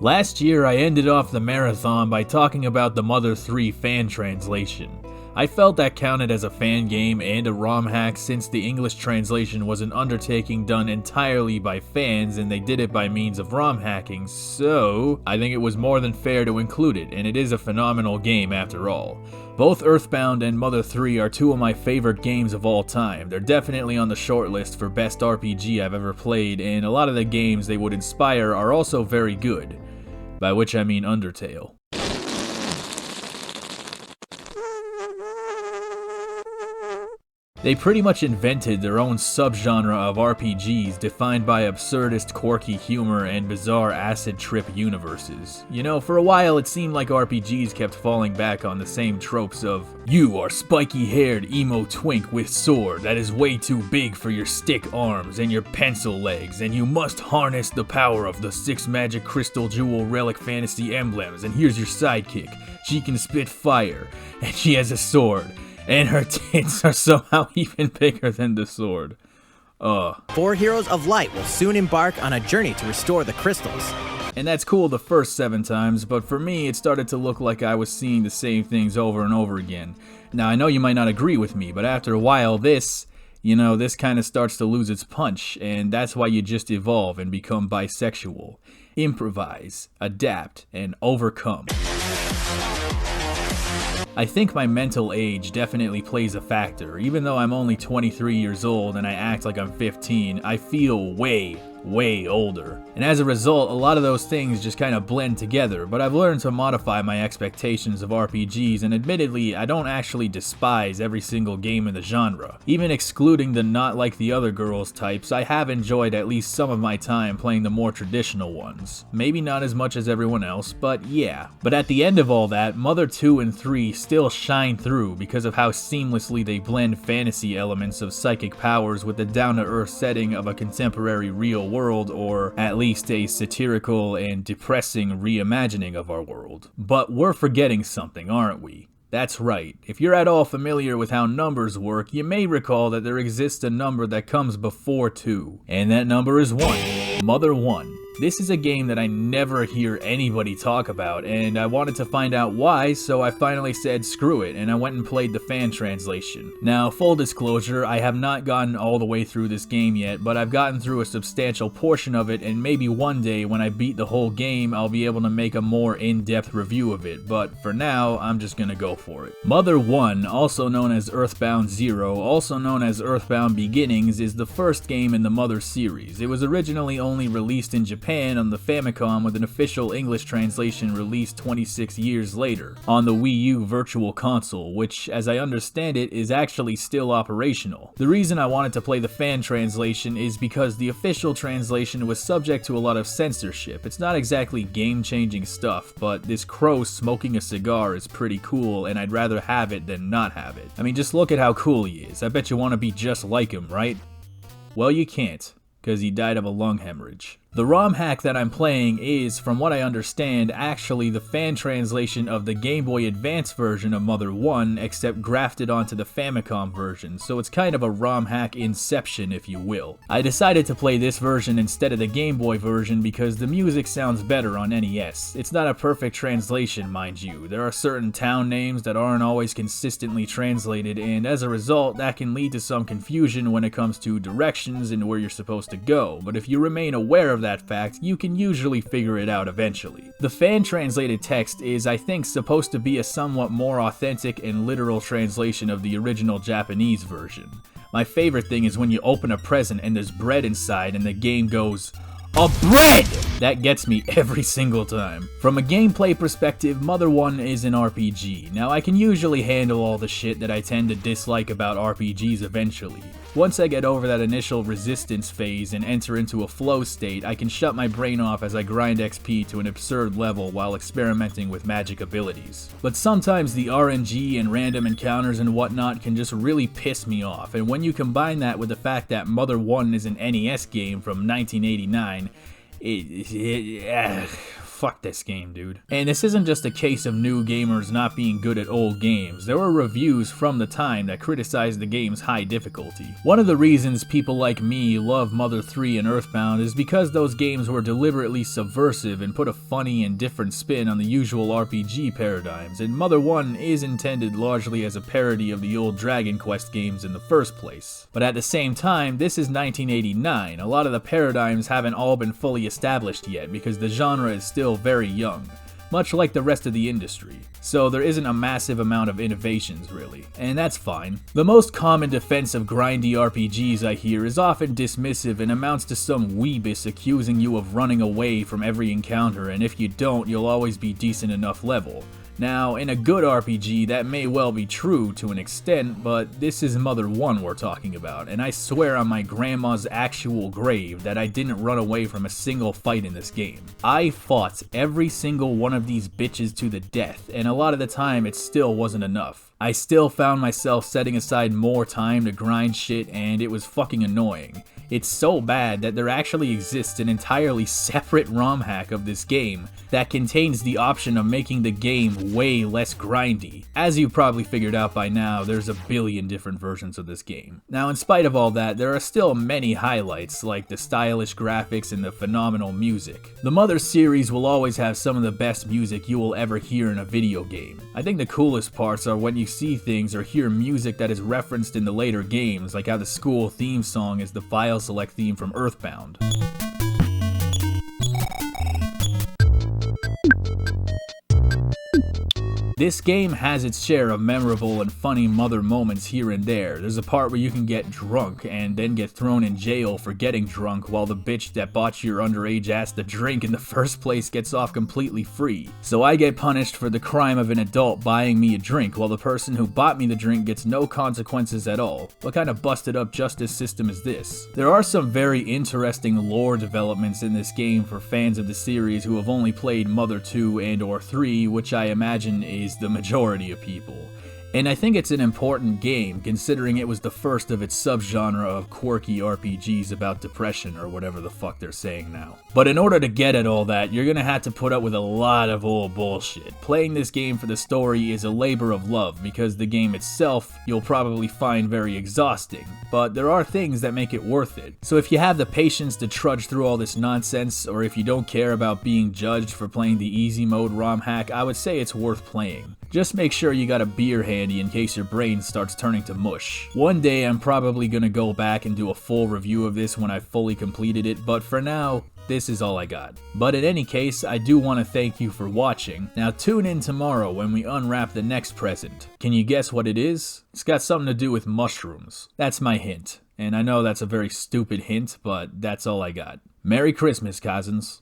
Last year, I ended off the marathon by talking about the Mother 3 fan translation. I felt that counted as a fan game and a ROM hack since the English translation was an undertaking done entirely by fans and they did it by means of ROM hacking, so I think it was more than fair to include it, and it is a phenomenal game after all. Both Earthbound and Mother 3 are two of my favorite games of all time. They're definitely on the shortlist for best RPG I've ever played, and a lot of the games they would inspire are also very good, by which I mean Undertale. They pretty much invented their own subgenre of RPGs defined by absurdist, quirky humor and bizarre acid trip universes. You know, for a while it seemed like RPGs kept falling back on the same tropes of, you are spiky-haired emo twink with sword that is way too big for your stick arms and your pencil legs, and you must harness the power of the 6 magic crystal jewel relic fantasy emblems, and here's your sidekick. She can spit fire, and she has a sword. And her tits are somehow even bigger than the sword. 4 heroes of light will soon embark on a journey to restore the crystals. And that's cool the first 7 times, but for me it started to look like I was seeing the same things over and over again. Now I know you might not agree with me, but after a while this kind of starts to lose its punch, and that's why you just evolve and become bisexual. Improvise, adapt, and overcome. I think my mental age definitely plays a factor. Even though I'm only 23 years old and I act like I'm 15, I feel way older. And as a result, a lot of those things just kind of blend together, but I've learned to modify my expectations of RPGs, and admittedly, I don't actually despise every single game in the genre. Even excluding the not like the other girls types, I have enjoyed at least some of my time playing the more traditional ones. Maybe not as much as everyone else, but yeah. But at the end of all that, Mother 2 and 3 still shine through because of how seamlessly they blend fantasy elements of psychic powers with the down-to-earth setting of a contemporary real world, or at least a satirical and depressing reimagining of our world. But we're forgetting something, aren't we? That's right. If you're at all familiar with how numbers work, you may recall that there exists a number that comes before 2, and that number is 1. Mother 1. This is a game that I never hear anybody talk about, and I wanted to find out why, so I finally said screw it, and I went and played the fan translation. Now, full disclosure, I have not gotten all the way through this game yet, but I've gotten through a substantial portion of it, and maybe one day when I beat the whole game, I'll be able to make a more in-depth review of it, but for now, I'm just gonna go for it. Mother 1, also known as Earthbound 0, also known as Earthbound Beginnings, is the first game in the Mother series. It was originally only released in Japan on the Famicom, with an official English translation released 26 years later on the Wii U Virtual Console, which, as I understand it, is actually still operational. The reason I wanted to play the fan translation is because the official translation was subject to a lot of censorship. It's not exactly game-changing stuff, but this crow smoking a cigar is pretty cool, and I'd rather have it than not have it. I mean, just look at how cool he is. I bet you want to be just like him, right? Well, you can't, because he died of a lung hemorrhage. The ROM hack that I'm playing is, from what I understand, actually the fan translation of the Game Boy Advance version of Mother 1, except grafted onto the Famicom version, so it's kind of a ROM hack inception, if you will. I decided to play this version instead of the Game Boy version because the music sounds better on NES. It's not a perfect translation, mind you. There are certain town names that aren't always consistently translated, and as a result, that can lead to some confusion when it comes to directions and where you're supposed to go, but if you remain aware of that fact, you can usually figure it out eventually. The fan translated text is, I think, supposed to be a somewhat more authentic and literal translation of the original Japanese version. My favorite thing is when you open a present and there's bread inside and the game goes, "A bread!" That gets me every single time. From a gameplay perspective, Mother 1 is an RPG. Now, I can usually handle all the shit that I tend to dislike about RPGs eventually. Once I get over that initial resistance phase and enter into a flow state, I can shut my brain off as I grind XP to an absurd level while experimenting with magic abilities. But sometimes the RNG and random encounters and whatnot can just really piss me off, and when you combine that with the fact that Mother 1 is an NES game from 1989, fuck this game, dude. And this isn't just a case of new gamers not being good at old games. There were reviews from the time that criticized the game's high difficulty. One of the reasons people like me love Mother 3 and Earthbound is because those games were deliberately subversive and put a funny and different spin on the usual RPG paradigms, and Mother 1 is intended largely as a parody of the old Dragon Quest games in the first place. But at the same time, this is 1989. A lot of the paradigms haven't all been fully established yet because the genre is still very young, much like the rest of the industry. So there isn't a massive amount of innovations really, and that's fine. The most common defense of grindy RPGs I hear is often dismissive and amounts to some weebus accusing you of running away from every encounter, and if you don't, you'll always be decent enough level. Now, in a good RPG, that may well be true to an extent, but this is Mother 1 we're talking about, and I swear on my grandma's actual grave that I didn't run away from a single fight in this game. I fought every single one of these bitches to the death, and a lot of the time it still wasn't enough. I still found myself setting aside more time to grind shit, and it was fucking annoying. It's so bad that there actually exists an entirely separate ROM hack of this game that contains the option of making the game way less grindy. As you probably figured out by now, there's a billion different versions of this game. Now, in spite of all that, there are still many highlights, like the stylish graphics and the phenomenal music. The Mother series will always have some of the best music you will ever hear in a video game. I think the coolest parts are when you see things or hear music that is referenced in the later games, like how the school theme song is the file select theme from Earthbound. This game has its share of memorable and funny Mother moments here and there. There's a part where you can get drunk and then get thrown in jail for getting drunk while the bitch that bought your underage ass the drink in the first place gets off completely free. So I get punished for the crime of an adult buying me a drink while the person who bought me the drink gets no consequences at all. What kind of busted up justice system is this? There are some very interesting lore developments in this game for fans of the series who have only played Mother 2 and or 3, which I imagine is the majority of people. And I think it's an important game, considering it was the first of its subgenre of quirky RPGs about depression, or whatever the fuck they're saying now. But in order to get at all that, you're gonna have to put up with a lot of old bullshit. Playing this game for the story is a labor of love, because the game itself you'll probably find very exhausting, but there are things that make it worth it. So if you have the patience to trudge through all this nonsense, or if you don't care about being judged for playing the easy mode ROM hack, I would say it's worth playing. Just make sure you got a beer handy in case your brain starts turning to mush. One day I'm probably gonna go back and do a full review of this when I've fully completed it, but for now, this is all I got. But in any case, I do want to thank you for watching. Now tune in tomorrow when we unwrap the next present. Can you guess what it is? It's got something to do with mushrooms. That's my hint. And I know that's a very stupid hint, but that's all I got. Merry Christmas, cousins.